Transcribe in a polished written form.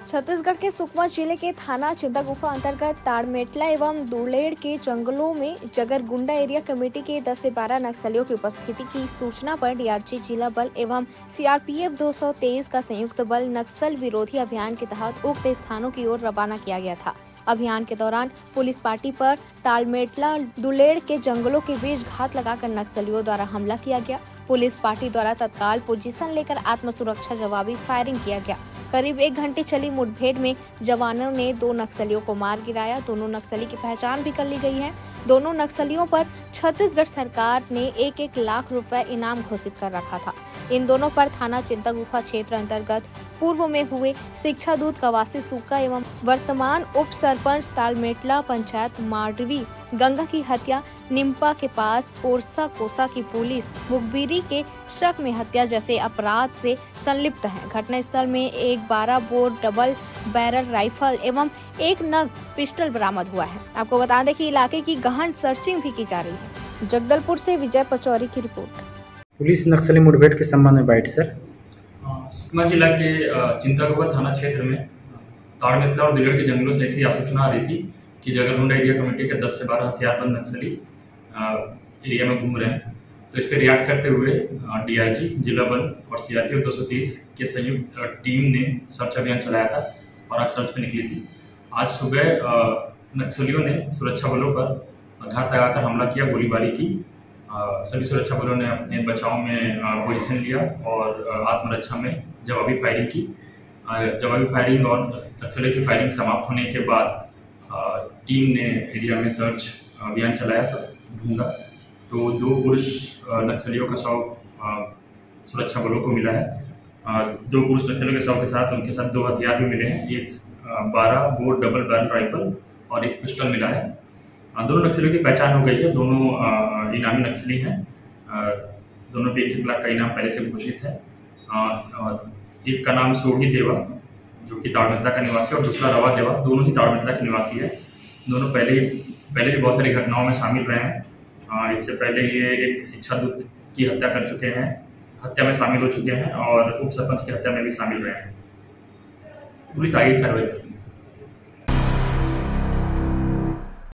छत्तीसगढ़ के सुकमा जिले के थाना चिंतागुफा अंतर्गत ताड़मेटला एवं दुलेड़ के जंगलों में जगरगुंडा एरिया कमेटी के 10 से 12 नक्सलियों की उपस्थिति की सूचना पर डीआरजी जिला बल एवं सीआरपीएफ 223 का संयुक्त बल नक्सल विरोधी अभियान के तहत उक्त स्थानों की ओर रवाना किया गया था। अभियान के दौरान पुलिस पार्टी पर ताड़मेटला दुलेड़ के जंगलों के बीच घात लगाकर नक्सलियों द्वारा हमला किया गया। पुलिस पार्टी द्वारा तत्काल पोजीशन लेकर आत्मसुरक्षा जवाबी फायरिंग किया गया। करीब 1 घंटे चली मुठभेड़ में जवानों ने 2 नक्सलियों को मार गिराया। दोनों नक्सली की पहचान भी कर ली गई है। दोनों नक्सलियों पर छत्तीसगढ़ सरकार ने 1-1 लाख रुपए इनाम घोषित कर रखा था। इन दोनों पर थाना चिंतागुफा क्षेत्र अंतर्गत पूर्व में हुए शिक्षा दूत कवासी सुक्का एवं वर्तमान उप सरपंच ताड़मेटला पंचायत माडवी गंगा की हत्या, निम्पा के पास ओरसा कोसा की पुलिस मुखबिरी के शक में हत्या जैसे अपराध से संलिप्त है। घटनास्थल में एक 12 बोर डबल बैरल राइफल एवं 1 नग पिस्टल बरामद हुआ है। आपको बता दें कि इलाके की गहन सर्चिंग भी की जा रही है। जगदलपुर से विजय पचौरी की रिपोर्ट। पुलिस नक्सली मुठभेड़ के संबंध में बाइट सर। सुकमा जिला के चिंतागुफा थाना क्षेत्र में ताड़मेटला और दुलेड़ के जंगलों से ऐसी सूचना आ रही थी कि जगरगुंडा एरिया कमेटी के 10 से 12 हथियारबंद नक्सली एरिया में घूम रहे हैं। तो इस पर रिएक्ट करते हुए डीआईजी जिला बल और सीआरपीएफ 230 के संयुक्त टीम ने सर्च अभियान चलाया था और आज सर्च पे निकली थी। आज सुबह नक्सलियों ने सुरक्षा बलों पर घात लगाकर हमला किया, गोलीबारी की। सभी सुरक्षा बलों ने अपने बचाव में पोजीशन लिया और आत्मरक्षा में जवाबी फायरिंग की। जवाबी फायरिंग और नक्सलियों की फायरिंग समाप्त होने के बाद टीम ने एरिया में सर्च अभियान चलाया, ढूंढा तो 2 पुरुष नक्सलियों का शव सुरक्षा बलों को मिला है। 2 पुरुष नक्सलियों के शव के साथ उनके साथ 2 हथियार भी मिले हैं, एक 12 बोर डबल बैरल राइफल और 1 पिस्टल मिला है। दोनों नक्सलियों की पहचान हो गई है। दोनों इनामी नक्सली हैं। दोनों पे 1-1 लाख का इनाम पहले से घोषित है। एक का नाम सोही देवा जो कि ताड़मेटला का निवासी और दूसरा रवा देवा, दोनों ही ताड़मेटला के निवासी है। दोनों पहले भी बहुत सारी घटनाओं में शामिल रहे हैं। इससे पहले ये एक शिक्षा दूत की हत्या कर चुके हैं, हत्या में शामिल हो चुके हैं और उप सरपंच की हत्या में भी शामिल रहे हैं। पुलिस आगे कार्रवाई